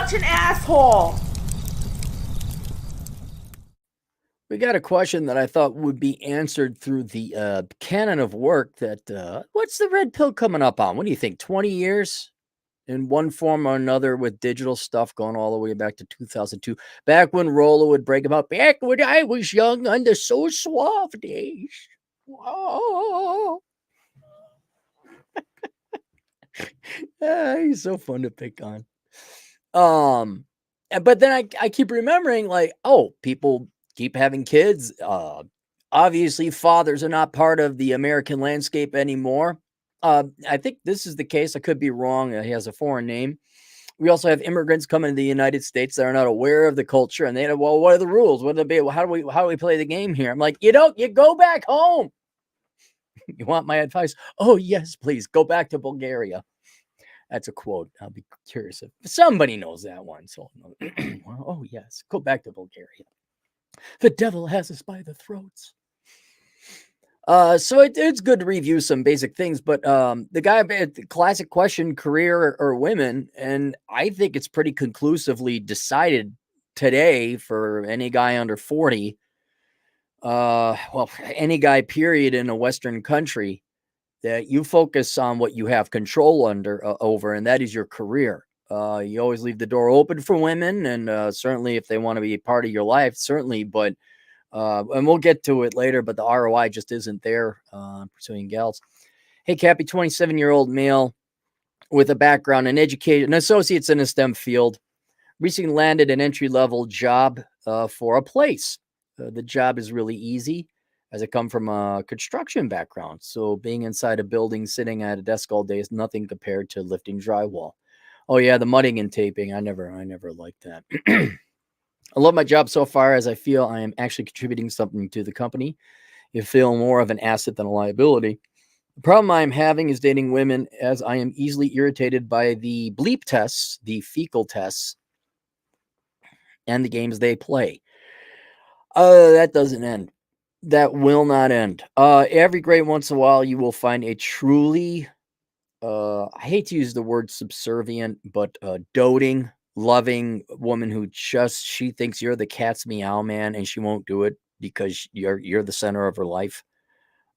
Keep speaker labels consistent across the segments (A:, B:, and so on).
A: such an asshole.
B: We got a question that I thought would be answered through the canon of work that what's the red pill coming up on? What do you think? 20 years in one form or another with digital stuff going all the way back to 2002. Back when Rolla would break about back when I was young on the So Suave days. Whoa. He's so fun to pick on. But then I keep remembering, like, oh, people keep having kids. Obviously, fathers are not part of the American landscape anymore. I think this is the case. I could be wrong. He has a foreign name. We also have immigrants coming to the United States that are not aware of the culture, and they know, well, what are the rules? What are the how do we play the game here? I'm like, you go back home. You want my advice? Oh yes, please go back to Bulgaria. That's a quote. I'll be curious if somebody knows that one. So, well, oh yes, go back to Bulgaria. The devil has us by the throats. So it's good to review some basic things, but the guy, the classic question, career or women, and I think it's pretty conclusively decided today for any guy under 40. Well, any guy, period, in a Western country, that you focus on what you have control over, and that is your career. You always leave the door open for women, and certainly if they want to be a part of your life, certainly. But and we'll get to it later. But the ROI just isn't there pursuing gals. Hey, Cappy, 27-year-old male with a background in education, associates in a STEM field, recently landed an entry-level job for a place. The job is really easy, as I come from a construction background. So being inside a building, sitting at a desk all day is nothing compared to lifting drywall. Oh yeah, the mudding and taping. I never liked that. I love my job so far, as I feel I am actually contributing something to the company. You feel more of an asset than a liability. The problem I'm having is dating women, as I am easily irritated by the bleep tests, the fecal tests, and the games they play. That doesn't end. That will not end. Every great once in a while, you will find a truly, I hate to use the word subservient, but doting, loving woman who she thinks you're the cat's meow man, and she won't do it because you're the center of her life.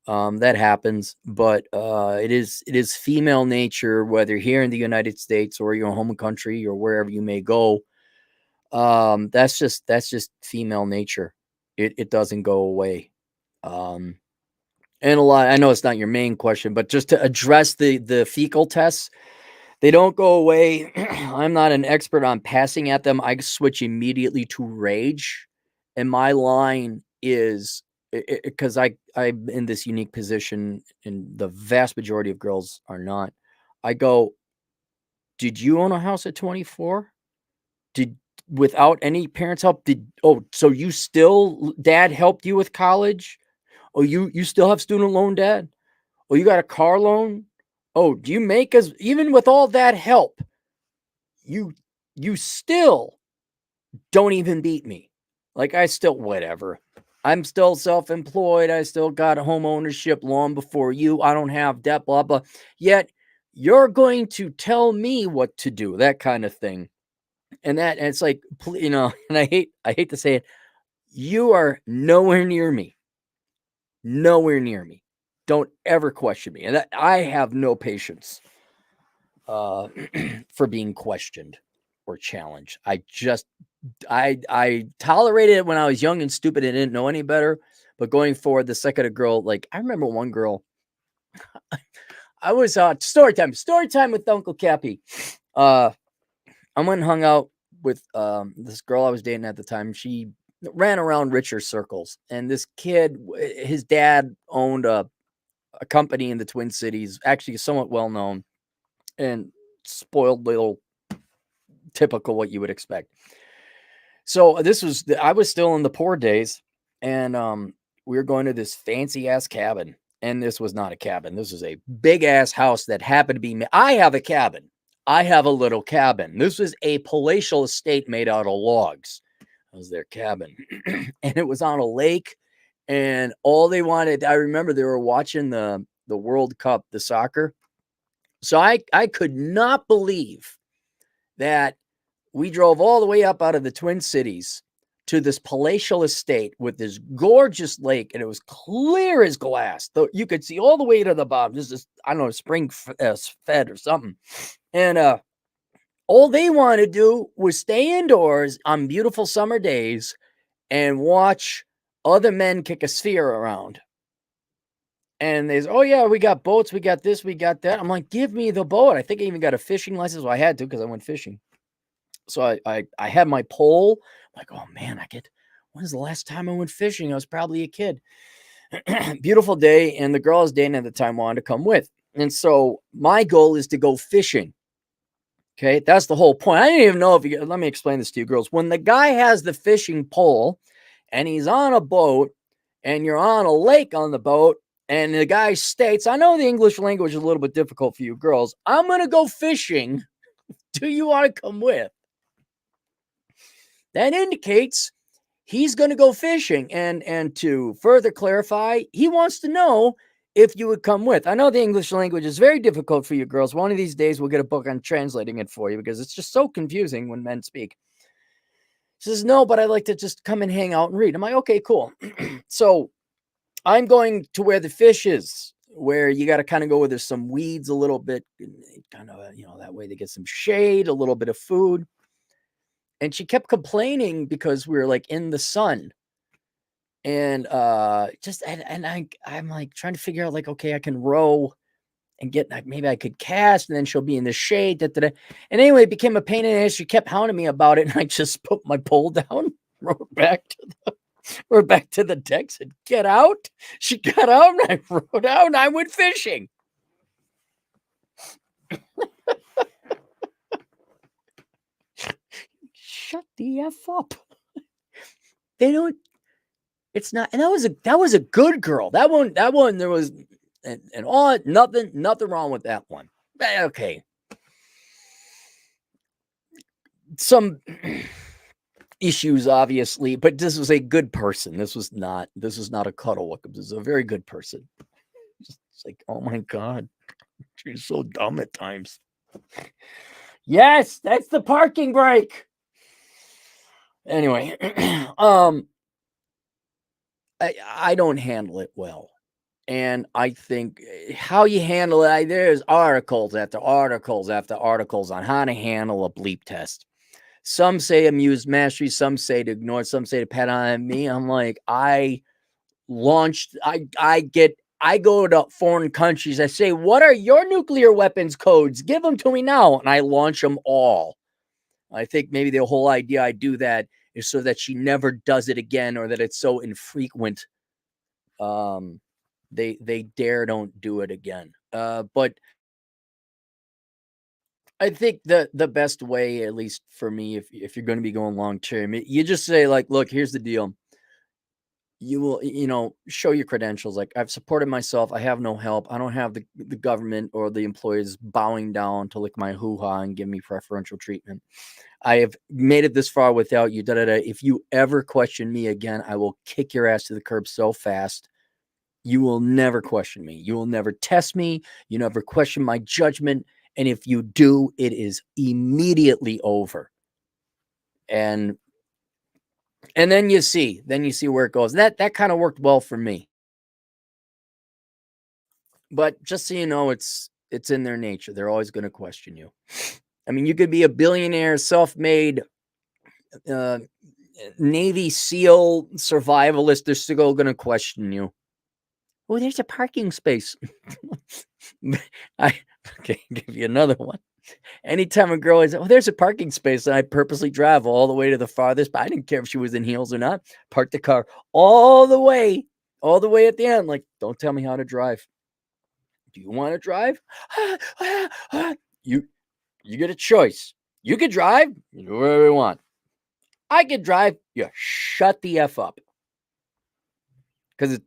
B: That happens, but it is female nature, whether here in the United States or your home country or wherever you may go. That's just female nature. It doesn't go away. And a lot, I know it's not your main question, but just to address the fecal tests, they don't go away. I'm not an expert on passing at them. I switch immediately to rage, and my line is, because I'm in this unique position, and the vast majority of girls are not. I go, did you own a house at 24? Did Without any parents' help? So you still, dad helped you with college? Oh, you still have student loan debt? Oh, you got a car loan? Oh, do you make us, even with all that help, you still don't even beat me. Like, I still, whatever. I'm still self-employed. I still got home ownership long before you. I don't have debt, blah, blah. Yet you're going to tell me what to do, that kind of thing. And it's like, and I hate to say it, you are nowhere near me. Nowhere near me. Don't ever question me. And I have no patience for being questioned or challenged. I tolerated it when I was young and stupid and didn't know any better. But going forward, the second a girl, like, I remember one girl, I was story time with Uncle Cappy. I went and hung out with this girl I was dating at the time. She ran around richer circles, and this kid, his dad owned a company in the Twin Cities, actually somewhat well known, and spoiled little, typical what you would expect. So I was still in the poor days, and we were going to this fancy ass cabin, and this was not a cabin. This was a big ass house that happened to be. I have a cabin. I have a little cabin. This was a palatial estate made out of logs. That was their cabin, and it was on a lake. And all they wanted, I remember they were watching the World Cup, the soccer. So I could not believe that we drove all the way up out of the Twin Cities to this palatial estate with this gorgeous lake, and it was clear as glass. Though you could see all the way to the bottom. This is, I don't know, spring fed or something. And all they wanted to do was stay indoors on beautiful summer days and watch other men kick a sphere around. And they say, oh yeah, we got boats, we got this, we got that. I'm like, give me the boat. I think I even got a fishing license. Well, I had to because I went fishing. So I had my pole. I'm like, oh man, when's the last time I went fishing? I was probably a kid. Beautiful day, and the girl I was dating at the time wanted to come with. And so my goal is to go fishing. Okay, that's the whole point. I didn't even know if you, let me explain this to you girls. When the guy has the fishing pole and he's on a boat and you're on a lake on the boat, and the guy states, I know the English language is a little bit difficult for you girls. I'm going to go fishing. Do you want to come with? That indicates he's going to go fishing. And to further clarify, he wants to know if you would come with. I know the English language is very difficult for you girls. One of these days we'll get a book on translating it for you because it's just so confusing when men speak. He says, no, but I'd like to just come and hang out and read. I'm like, okay, cool. So I'm going to where the fish is, where you got to kind of go where there's some weeds a little bit, kind of, that way they get some shade, a little bit of food. And she kept complaining because we were like in the sun. And I'm like trying to figure out, like, okay, I can row and get, like, maybe I could cast, and then she'll be in the shade. Da, da, da. And anyway, it became a pain in the ass. She kept hounding me about it, and I just put my pole down, rowed back to the deck, said, get out. She got out, and I rowed out, and I went fishing. Shut the F up. They don't. It's not, and that was a good girl. That one, there was, and all, nothing wrong with that one. Okay. Some issues, obviously, but this was a good person. This was not a cuddle wickup. This is a very good person. It's like, oh my God, she's so dumb at times. Yes, that's the parking brake. Anyway, I don't handle it well. And I think how you handle it, there's articles after articles after articles on how to handle a bleep test. Some say amuse mastery, some say to ignore, some say to pat on me. I'm like, I go to foreign countries. I say, what are your nuclear weapons codes? Give them to me now. And I launch them all. I think maybe the whole idea I do that is so that she never does it again, or that it's so infrequent. They don't do it again. But I think the best way, at least for me, if you're going to be going long term, you just say, like, look, here's the deal. You will, show your credentials. Like, I've supported myself. I have no help. I don't have the government or the employees bowing down to lick my hoo-ha and give me preferential treatment. I have made it this far without you. If you ever question me again, I will kick your ass to the curb so fast. You will never question me. You will never test me. You never question my judgment. And if you do, it is immediately over. And then you see where it goes. That kind of worked well for me. But just so you know, it's in their nature. They're always going to question you. I mean, you could be a billionaire, self-made, Navy SEAL survivalist. They're still going to question you. Oh, there's a parking space. Okay, give you another one. Anytime a girl is, oh, there's a parking space, and I purposely drive all the way to the farthest, but I didn't care if she was in heels or not. Park the car all the way at the end. Like, don't tell me how to drive. Do you want to drive? You get a choice. You could drive, you do whatever you want. I could drive, you shut the F up. Because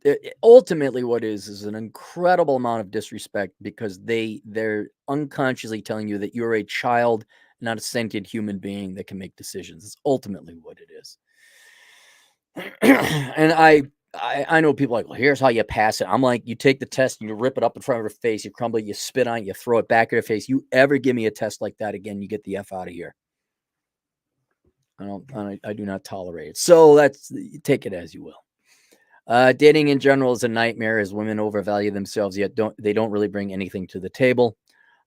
B: ultimately what is an incredible amount of disrespect, because they're unconsciously telling you that you're a child, not a sentient human being that can make decisions. It's ultimately what it is. And I know people like, well, here's how you pass it. I'm like, you take the test and you rip it up in front of her face, you crumble it, you spit on it, you throw it back at her face. You ever give me a test like that again, you get the F out of here. I do not tolerate it. So that's take it as you will. Dating in general is a nightmare as women overvalue themselves, yet they don't really bring anything to the table.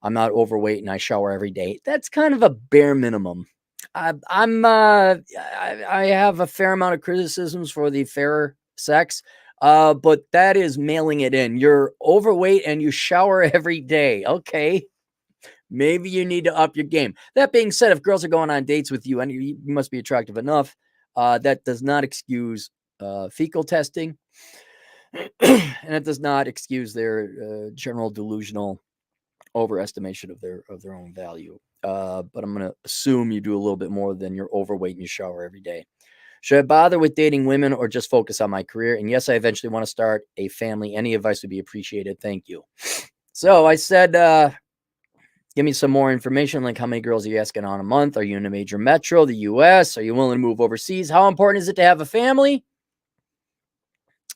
B: I'm not overweight and I shower every day. That's kind of a bare minimum. I have a fair amount of criticisms for the fairer sex, but that is mailing it in. You're overweight and you shower every day. Okay, maybe you need to up your game. That being said, if girls are going on dates with you and you must be attractive enough, that does not excuse fecal testing, and it does not excuse their general delusional overestimation of their own value. But I'm gonna assume you do a little bit more than you're overweight and you shower every day. Should I bother with dating women or just focus on my career? And yes, I eventually want to start a family. Any advice would be appreciated. Thank you. So I said, give me some more information, like how many girls are you asking on a month? Are you in a major metro, the US? Are you willing to move overseas? How important is it to have a family?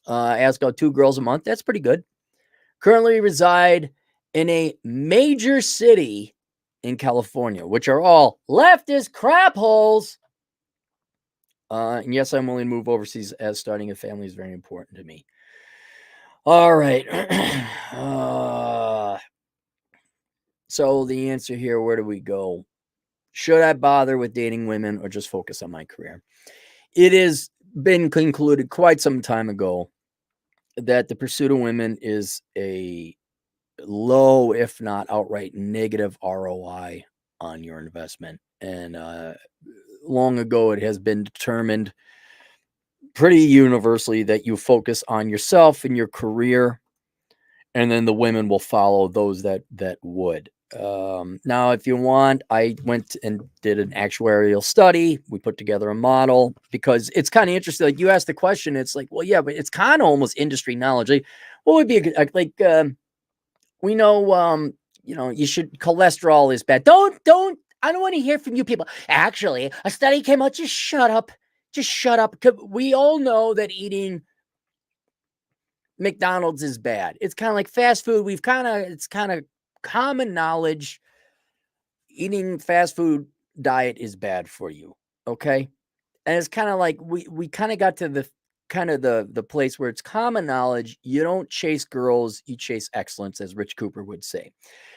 B: Ask out 2 girls a month. That's pretty good. Currently reside in a major city in California, which are all leftist crap holes. And yes, I'm willing to move overseas as starting a family is very important to me. All right. So the answer here, where do we go? Should I bother with dating women or just focus on my career? It has been concluded quite some time ago that the pursuit of women is a low, if not outright negative ROI on your investment. And long ago, it has been determined pretty universally that you focus on yourself and your career, and then the women will follow those that would. Now, if you want, I went and did an actuarial study. We put together a model because it's kind of interesting. Like you asked the question, it's like, well, yeah, but it's kind of almost industry knowledge. Like, what would be like? We know, you should cholesterol is bad. Don't. I don't want to hear from you people. Actually, a study came out. Just shut up. Just shut up. We all know that eating McDonald's is bad. It's kind of like fast food. It's kind of common knowledge. Eating fast food diet is bad for you. Okay. And it's kind of like we kind of got to the place where it's common knowledge. You don't chase girls, you chase excellence, as Rich Cooper would say.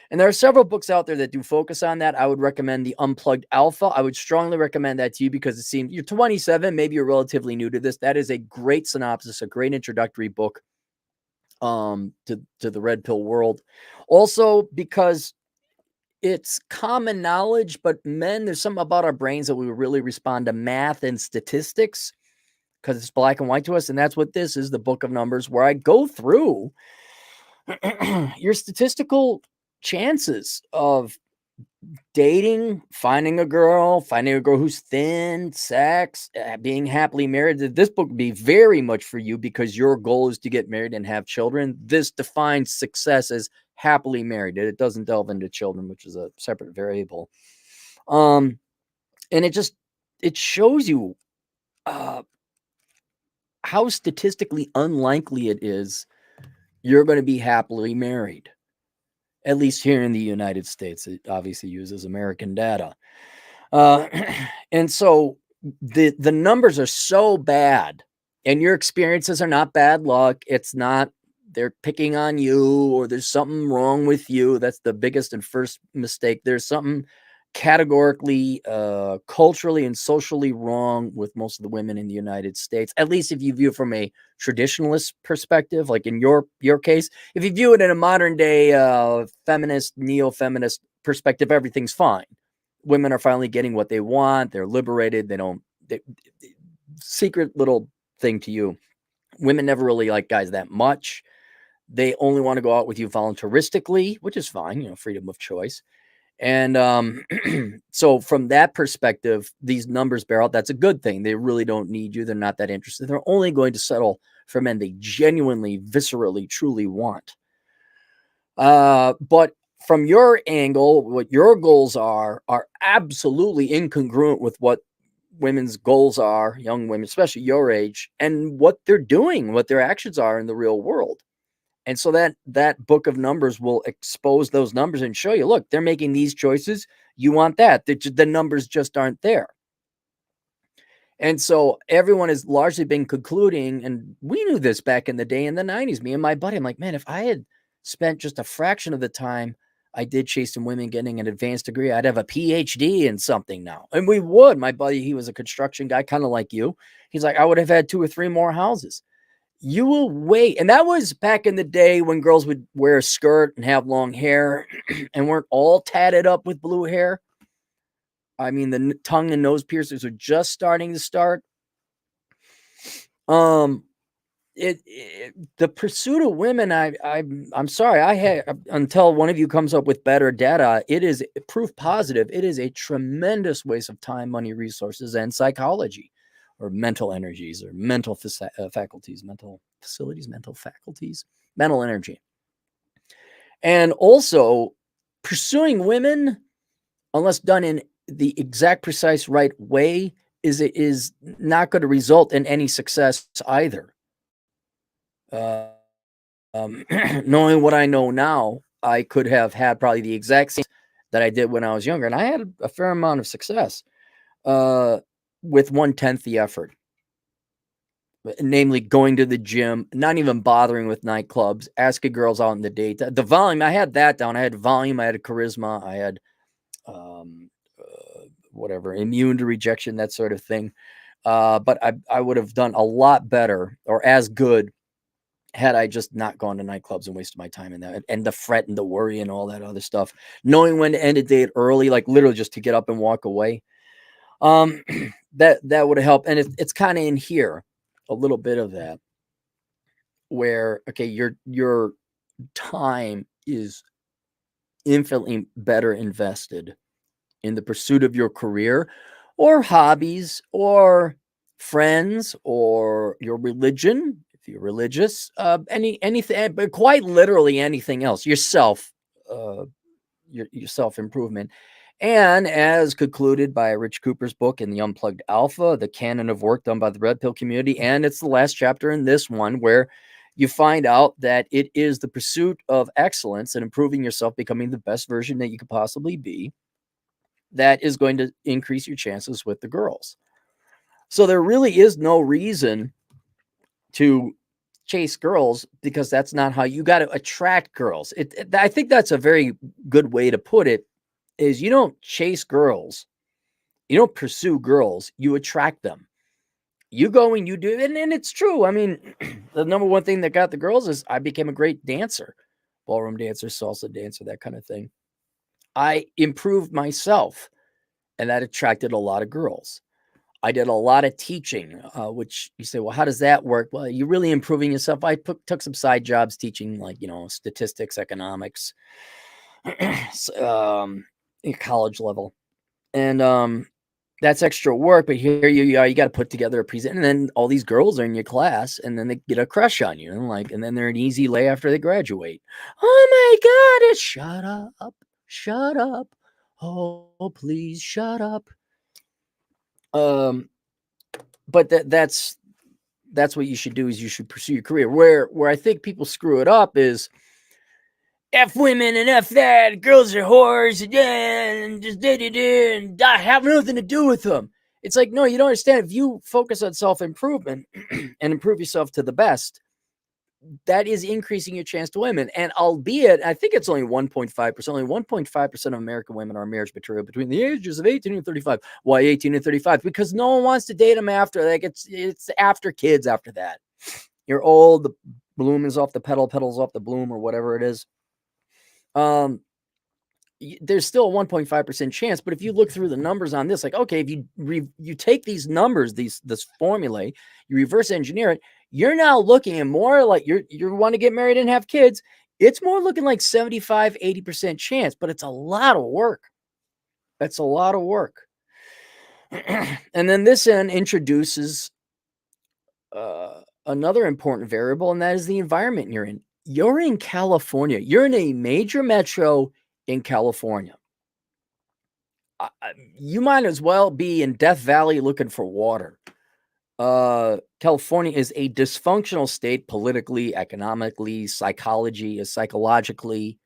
B: And there are several books out there that do focus on that. I would recommend The Unplugged Alpha. I would strongly recommend that to you because it seems you're 27, maybe you're relatively new to this. That is a great synopsis, a great introductory book to the red pill world. Also, because it's common knowledge, but men, there's something about our brains that we really respond to math and statistics because it's black and white to us. And that's what this is, the book of numbers, where I go through your statistical chances of dating, finding a girl who's thin, sex, being happily married. This book would be very much for you because your goal is to get married and have children. This defines success as happily married. It doesn't delve into children, which is a separate variable. And it shows you how statistically unlikely it is you're going to be happily married. At least here in the United States. It obviously uses American data. And so the numbers are so bad, and your experiences are not bad luck. It's not they're picking on you or there's something wrong with you. That's the biggest and first mistake. There's something categorically, culturally and socially wrong with most of the women in the United States, at least if you view it from a traditionalist perspective, like in your case. If you view it in a modern day feminist, neo-feminist perspective, everything's fine. Women are finally getting what they want. They're liberated. Secret little thing to you. Women never really like guys that much. They only want to go out with you voluntaristically, which is fine, freedom of choice. And so from that perspective, these numbers bear out. That's a good thing. They really don't need you. They're not that interested. They're only going to settle for men they genuinely, viscerally, truly want. But from your angle, what your goals are absolutely incongruent with what women's goals are, young women, especially your age, and what they're doing, what their actions are in the real world. And so that book of numbers will expose those numbers and show you, look, they're making these choices. You want that. The numbers just aren't there. And so everyone has largely been concluding, and we knew this back in the day in the 90s, me and my buddy, I'm like, man, if I had spent just a fraction of the time I did chasing women getting an advanced degree, I'd have a PhD in something now. And we would. My buddy, he was a construction guy, kind of like you. He's like, I would have had 2 or 3 more houses. You will wait. And that was back in the day when girls would wear a skirt and have long hair and weren't all tatted up with blue hair. I mean, the tongue and nose piercers are just starting to start. Um, the pursuit of women, I'm sorry, I had until one of you comes up with better data, it is proof positive. It is a tremendous waste of time, money, resources, and psychology, or mental energies, or mental faculties, mental facilities, mental faculties, mental energy, and also pursuing women, unless done in the exact precise right way, is not going to result in any success either. Knowing what I know now, I could have had probably the exact same that I did when I was younger, and I had a fair amount of success with 1/10 the effort. Namely, going to the gym, not even bothering with nightclubs, asking girls out in the date. The volume, I had that down. I had volume, I had charisma, I had whatever, immune to rejection, that sort of thing. But I would have done a lot better or as good had I just not gone to nightclubs and wasted my time in that, and the fret and the worry and all that other stuff. Knowing when to end a date early, like literally just to get up and walk away. That would have helped. And it's kind of in here, a little bit of that, where okay, your time is infinitely better invested in the pursuit of your career or hobbies or friends or your religion, if you're religious, anything, but quite literally anything else, yourself, uh, your self-improvement. And as concluded by Rich Cooper's book in the Unplugged Alpha, the canon of work done by the Red Pill community, and it's the last chapter in this one where you find out that it is the pursuit of excellence and improving yourself, becoming the best version that you could possibly be, that is going to increase your chances with the girls. So there really is no reason to chase girls, because that's not how you got to attract girls. I think that's a very good way to put it, is you don't chase girls. You don't pursue girls, you attract them. You go and you do, and it's true. I mean, the number one thing that got the girls is I became a great dancer, ballroom dancer, salsa dancer, that kind of thing. I improved myself, and that attracted a lot of girls. I did a lot of teaching, which you say, well, how does that work? Well, you're really improving yourself. I took some side jobs teaching, like, statistics, economics, college level. And that's extra work, but here you are, you got to put together a present, and then all these girls are in your class, and then they get a crush on you, and then they're an easy lay after they graduate. Oh my God, it's shut up. Oh, please shut up. But that's what you should do, is you should pursue your career. Where I think people screw it up is F women and F that, girls are whores, and just and I have nothing to do with them. It's like, no, you don't understand. If you focus on self-improvement and improve yourself to the best, that is increasing your chance to women. And albeit, I think it's only 1.5%, only 1.5% of American women are marriage material between the ages of 18 and 35. Why 18 and 35? Because no one wants to date them after. Like, it's after kids after that. You're old, the bloom is off the petal, petals off the bloom, or whatever it is. There's still a 1.5% chance, but if you look through the numbers on this, like, okay, if you take these numbers, this formula, you reverse engineer it, you're now looking at more like you want to get married and have kids. It's more looking like 75, 80% chance, but it's a lot of work. That's a lot of work. And then this end introduces another important variable, and that is the environment you're in. You're in California. You're in a major metro in California. You might as well be in Death Valley looking for water. California is a dysfunctional state politically, economically, psychologically.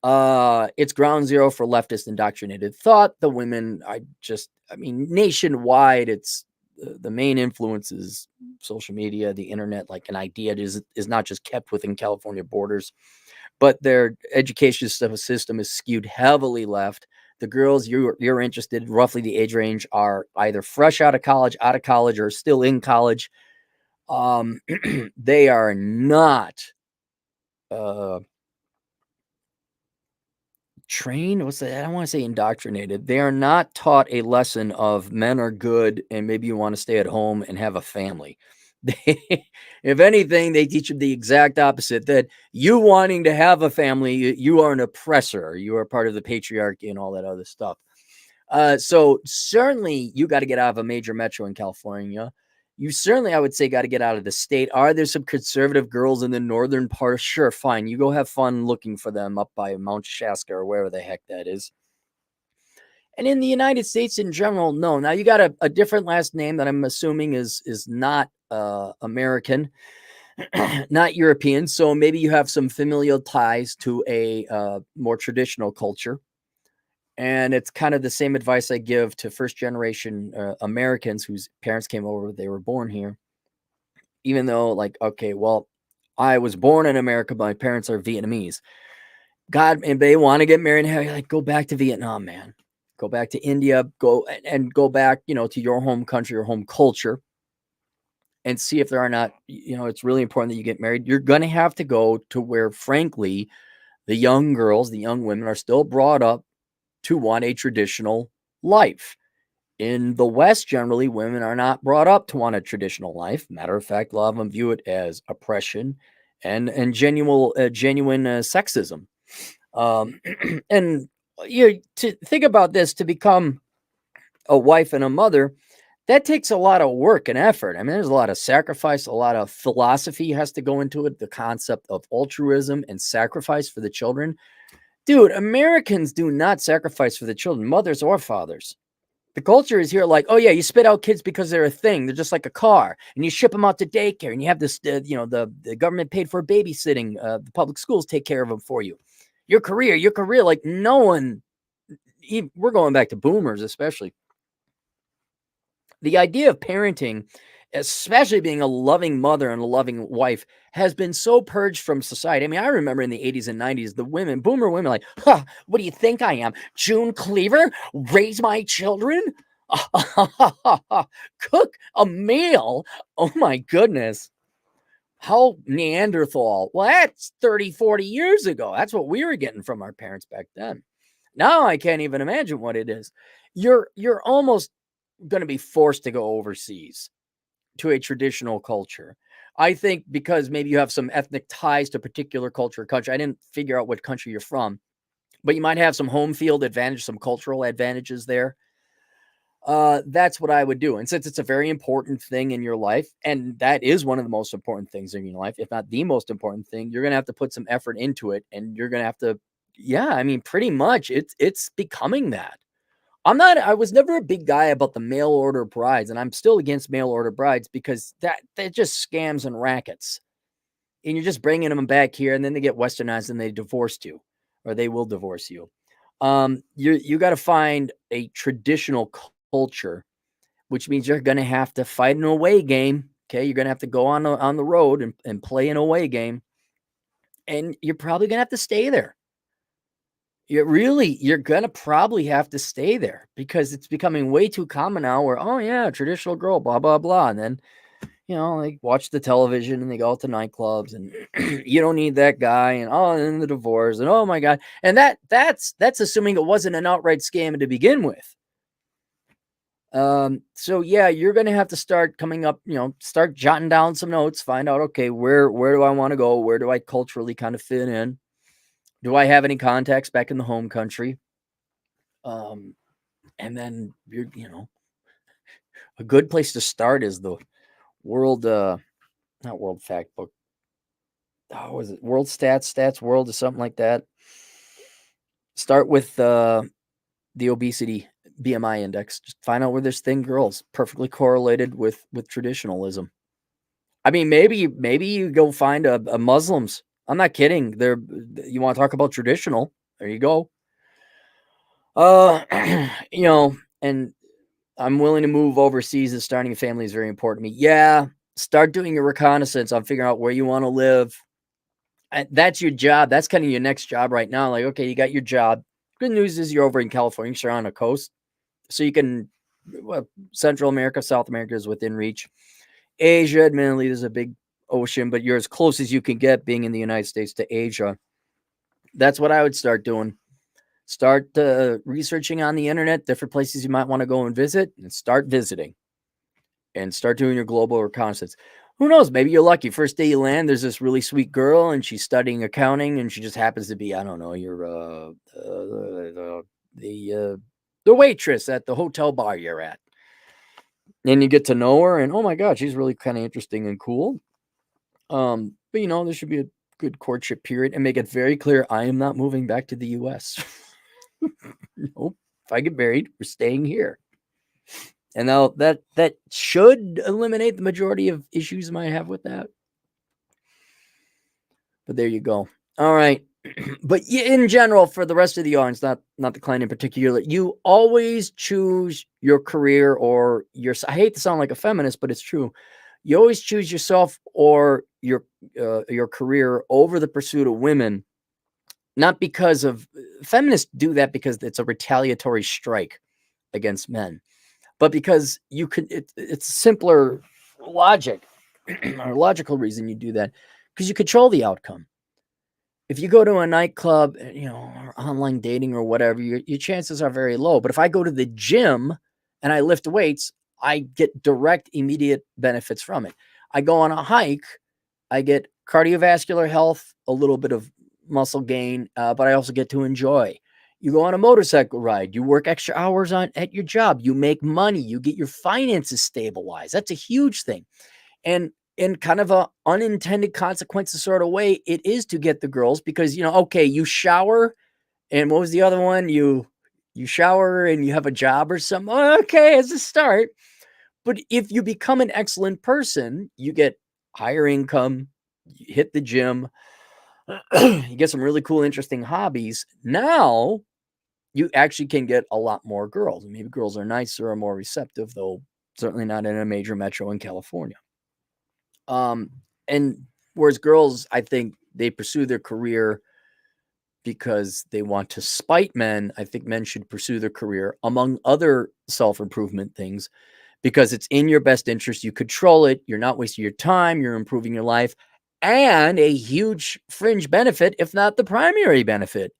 B: It's ground zero for leftist indoctrinated thought. The women, nationwide, it's the main influence is social media, the internet. Like an idea is not just kept within California borders, but their education system is skewed heavily left. The girls you're interested, roughly the age range, are either fresh out of college, or still in college. Um, they are not uh trained. What's that? I don't want to say indoctrinated. They are not taught a lesson of men are good and maybe you want to stay at home and have a family. They, if anything, they teach them the exact opposite, that you wanting to have a family, you are an oppressor. You are part of the patriarchy and all that other stuff. So certainly you got to get out of a major metro in California. You certainly, I would say, got to get out of the state. Are there some conservative girls in the northern part? Sure, fine. You go have fun looking for them up by Mount Shasta or wherever the heck that is. And in the United States in general, no. Now you got a different last name that I'm assuming is not American, not European. So maybe you have some familial ties to a more traditional culture. And it's kind of the same advice I give to first generation Americans whose parents came over, they were born here. Even though, like, okay, well, I was born in America, but my parents are Vietnamese. God, and they want to get married. And like, go back to Vietnam, man. Go back to India. Go and go back, to your home country, your home culture, and see if there are not. It's really important that you get married. You're gonna have to go to where, frankly, the young girls, the young women are still brought up to want a traditional life. In the West, generally, women are not brought up to want a traditional life. Matter of fact, a lot of them view it as oppression and genuine sexism. Um, and to think about this, to become a wife and a mother, that takes a lot of work and effort. I mean, there's a lot of sacrifice, a lot of philosophy has to go into it. The concept of altruism and sacrifice for the children. Dude, Americans do not sacrifice for the children, mothers or fathers. The culture is here like, oh yeah, you spit out kids because they're a thing. They're just like a car, and you ship them out to daycare, and you have this, the government paid for babysitting. The public schools take care of them for you. Your career, like no one. We're going back to boomers, especially. The idea of parenting, especially being a loving mother and a loving wife, has been so purged from society. I mean, I remember in the 80s and 90s, the boomer women, like, huh, what do you think I am? June Cleaver? Raise my children? Cook a meal? Oh my goodness. How Neanderthal? Well, that's 30, 40 years ago. That's what we were getting from our parents back then. Now I can't even imagine what it is. You're almost going to be forced to go overseas to a traditional culture. I think because maybe you have some ethnic ties to a particular culture or country. I didn't figure out what country you're from, but you might have some home field advantage, some cultural advantages there. That's what I would do. And since it's a very important thing in your life, and that is one of the most important things in your life, if not the most important thing, you're going to have to put some effort into it. And you're going to have to, yeah, I mean, pretty much it's becoming that. I was never a big guy about the mail order brides, and I'm still against mail order brides because they're just scams and rackets. And you're just bringing them back here, and then they get westernized and they divorce you, or they will divorce you. You got to find a traditional culture, which means you're going to have to fight an away game. Okay, you're going to have to go on the road and play an away game, and you're probably going to have to stay there. You're gonna probably have to stay there because it's becoming way too common now where, oh yeah, traditional girl, blah, blah, blah. And then, they watch the television and they go out to nightclubs and you don't need that guy and and the divorce and oh my God. And that's assuming it wasn't an outright scam to begin with. So yeah, you're gonna have to start coming up, start jotting down some notes, find out, okay, where do I want to go? Where do I culturally kind of fit in? Do I have any contacts back in the home country? And then a good place to start is the world, not world fact book. How was it? World stats world or something like that. Start with the obesity BMI index. Just find out where there's thin girls, perfectly correlated with traditionalism. I mean, maybe you go find a Muslims. I'm not kidding. You want to talk about traditional? There you go. And I'm willing to move overseas and starting a family is very important to me. Yeah, start doing your reconnaissance on figuring out where you want to live. And that's your job. That's kind of your next job right now. Like, okay, you got your job. Good news is you're over in California, you're on the coast. So you can, well, Central America, South America is within reach. Asia, admittedly, there's a big ocean, but you're as close as you can get being in the United States to Asia. That's what I would start doing. Start researching on the internet, different places you might want to go and visit, and start visiting and start doing your global reconnaissance. Who knows? Maybe you're lucky. First day you land, there's this really sweet girl, and she's studying accounting, and she just happens to be, I don't know, the waitress at the hotel bar you're at. And you get to know her, and oh my God, she's really kind of interesting and cool. But there should be a good courtship period, and make it very clear I am not moving back to the U.S. Nope. If I get married, we're staying here. And now that should eliminate the majority of issues I might have with that. But there you go. All right. But in general, for the rest of the audience, not the client in particular, you always choose your career or your. I hate to sound like a feminist, but it's true. You always choose yourself or your career over the pursuit of women. Not because of feminists do that because it's a retaliatory strike against men, but because you could. It's simpler logic or logical reason you do that because you control the outcome. If you go to a nightclub, or online dating or whatever, your chances are very low. But if I go to the gym and I lift weights, I get direct, immediate benefits from it. I go on a hike, I get cardiovascular health, a little bit of muscle gain, but I also get to enjoy. You go on a motorcycle ride, you work extra hours at your job, you make money, you get your finances stabilized. That's a huge thing. And in kind of a unintended consequences sort of way, it is to get the girls because, okay, you shower, and what was the other one? You shower and you have a job or something. Okay, as a start. But if you become an excellent person, you get higher income, you hit the gym, you get some really cool, interesting hobbies. Now you actually can get a lot more girls. Maybe girls are nicer or more receptive, though certainly not in a major metro in California. And whereas girls, I think they pursue their career because they want to spite men. I think men should pursue their career among other self-improvement things because it's in your best interest. You control it. You're not wasting your time. You're improving your life. And a huge fringe benefit, if not the primary benefit,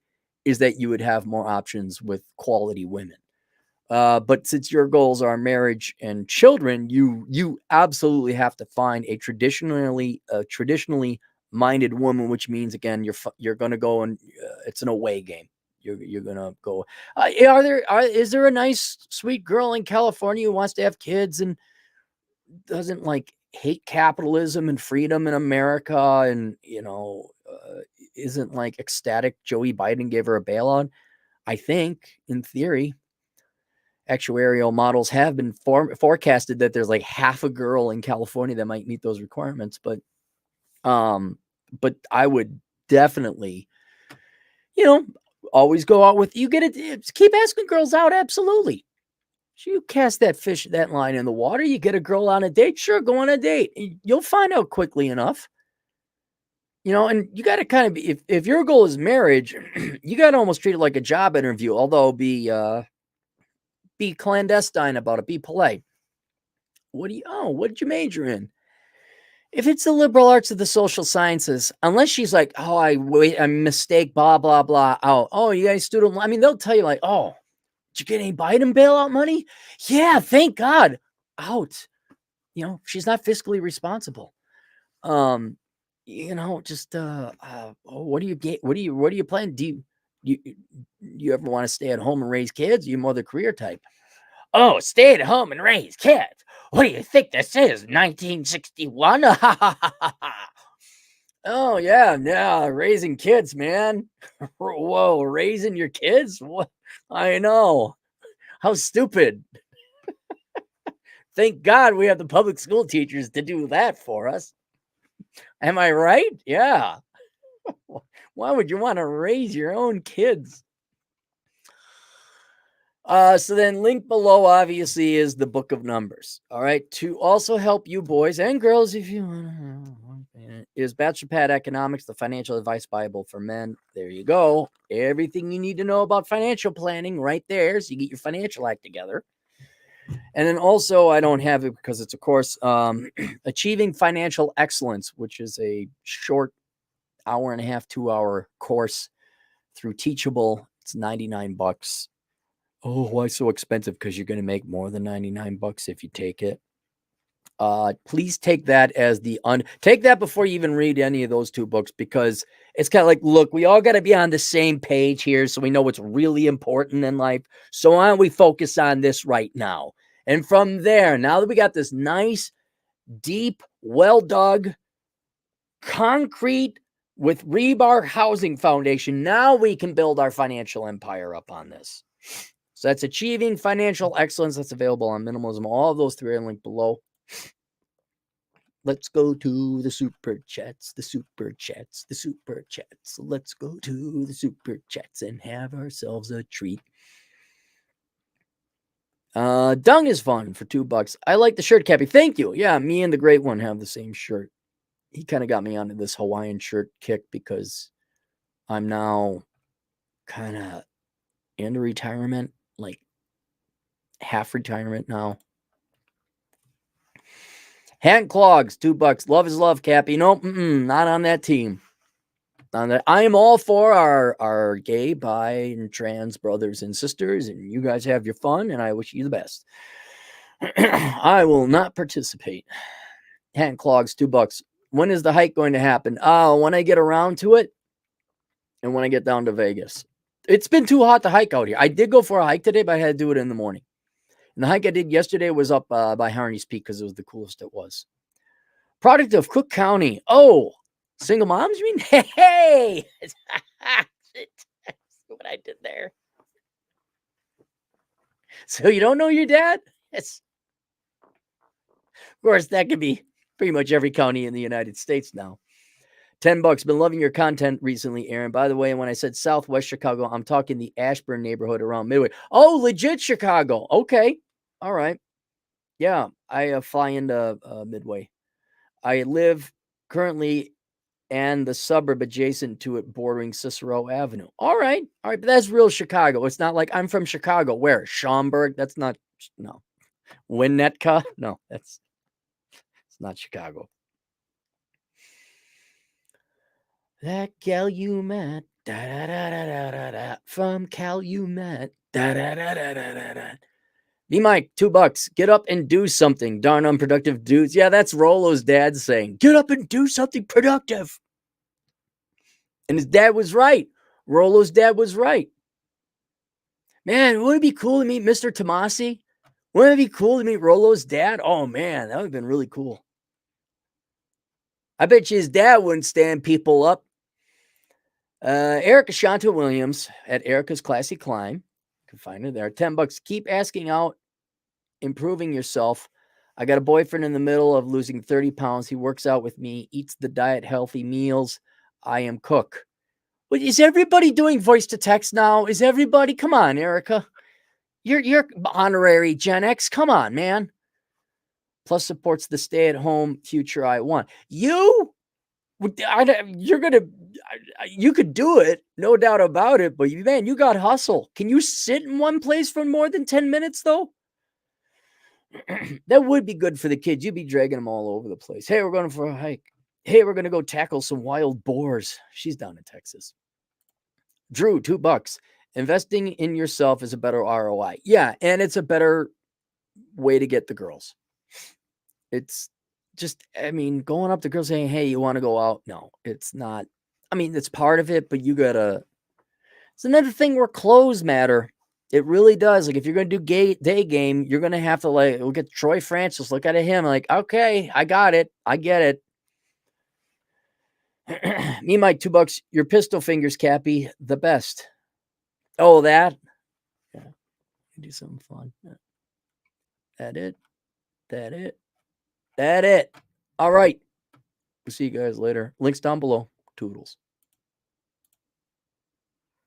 B: is that you would have more options with quality women. But since your goals are marriage and children, you absolutely have to find a traditionally minded woman, which means again you're going to go and it's an away game. You're going to go. Is there a nice sweet girl in California who wants to have kids and doesn't like hate capitalism and freedom in America and isn't like ecstatic Joey Biden gave her a bailout? I think in theory actuarial models have been forecasted that there's like half a girl in California that might meet those requirements. But I would definitely, always go out with, you get it. Keep asking girls out. Absolutely. So you cast that line in the water, you get a girl on a date. Sure. Go on a date. You'll find out quickly enough, and you got to kind of be, if your goal is marriage, you got to almost treat it like a job interview, although be clandestine about it. Be polite. What did you major in? If it's the liberal arts or the social sciences, unless she's like, oh, I mistake, blah, blah, blah. Oh, you guys student. I mean, they'll tell you like, oh, did you get any Biden bailout money? Yeah, thank God. Out. She's not fiscally responsible. Just what do you get? What do you plan? Do you ever want to stay at home and raise kids? You're more the career type. Oh, stay at home and raise kids. What do you think this is? 1961? Oh, yeah, raising kids, man. Whoa, raising your kids? What? I know. How stupid. Thank God we have the public school teachers to do that for us. Am I right? Yeah. Why would you want to raise your own kids? So then link below obviously is the book of numbers. All right. To also help you boys and girls, if you want, is Bachelor Pad Economics, the financial advice Bible for men. There you go. Everything you need to know about financial planning right there. So you get your financial act together. And then also, I don't have it because it's a course, Achieving Financial Excellence, which is a short hour and a half, 2 hour course through Teachable. It's $99. Oh, why so expensive? Because you're going to make more than $99 if you take it. Please take that as take that before you even read any of those two books, because it's kind of like, look, we all got to be on the same page here so we know what's really important in life. So why don't we focus on this right now? And from there, now that we got this nice, deep, well dug, concrete with rebar housing foundation, now we can build our financial empire up on this. So that's Achieving Financial Excellence. That's available on Minimalism. All of those three are linked below. Let's go to the super chats, the super chats, the super chats. Let's go to the super chats and have ourselves a treat. Dung is fun for $2. I like the shirt, Cappy. Thank you. Yeah, me and the great one have the same shirt. He kind of got me onto this Hawaiian shirt kick because I'm now kind of into retirement, like half retirement now. Hand clogs, $2. Love is love, Cappy. Nope, not on that team. I am all for our gay, bi, and trans brothers and sisters, and you guys have your fun, and I wish you the best. I will not participate. Hand clogs, $2. When is the hike going to happen? When I get around to it, and when I get down to Vegas. It's been too hot to hike out here. I did go for a hike today, but I had to do it in the morning. And the hike I did yesterday was up by Harney's Peak because it was the coolest it was. Product of Cook County. Oh, single moms, you mean? Hey! What I did there. So you don't know your dad? Yes. Of course, that could be pretty much every county in the United States now. $10. Been loving your content recently, Aaron. By the way, when I said Southwest Chicago, I'm talking the Ashburn neighborhood around Midway. Oh, legit Chicago. Okay. All right. Yeah, I fly into Midway. I live currently and the suburb adjacent to it bordering Cicero Avenue. All right. But that's real Chicago. It's not like I'm from Chicago. Where? Schaumburg? That's not, no. Winnetka? No, it's not Chicago. That gal you met, from Calumet, Me Mike, $2. Get up and do something, darn unproductive dudes. Yeah, that's Rolo's dad saying, get up and do something productive. And his dad was right. Rolo's dad was right. Man, wouldn't it be cool to meet Mr. Tomasi? Wouldn't it be cool to meet Rolo's dad? Oh, man, that would have been really cool. I bet you his dad wouldn't stand people up. Erica Shanta Williams at Erica's Classy Climb. You can find her there. $10. Keep asking out, improving yourself. I got a boyfriend in the middle of losing 30 pounds. He works out with me, eats the diet healthy meals. I am cook. What, is everybody doing voice to text now? Is everybody? Come on, Erica. You're honorary Gen X. Come on, man. Plus supports the stay-at-home future I want. You could do it, no doubt about it, but man, you got hustle. Can you sit in one place for more than 10 minutes though? That would be good for the kids. You'd be dragging them all over the place. Hey, we're going for a hike. Hey, we're going to go tackle some wild boars. She's down in Texas. Drew, $2. Investing in yourself is a better ROI. Yeah, and it's a better way to get the girls. It's just, going up to girls saying, hey, you want to go out? No, it's not. It's part of it, but it's another thing where clothes matter. It really does. Like, if you're going to do day game, you're going to have to, look at Troy Francis, look at him, like, okay, I got it. I get it. Me, Mike, $2. Your pistol fingers, Cappy, the best. Oh, that? Yeah. Do something fun. That it. All right. We'll see you guys later. Links down below. Toodles.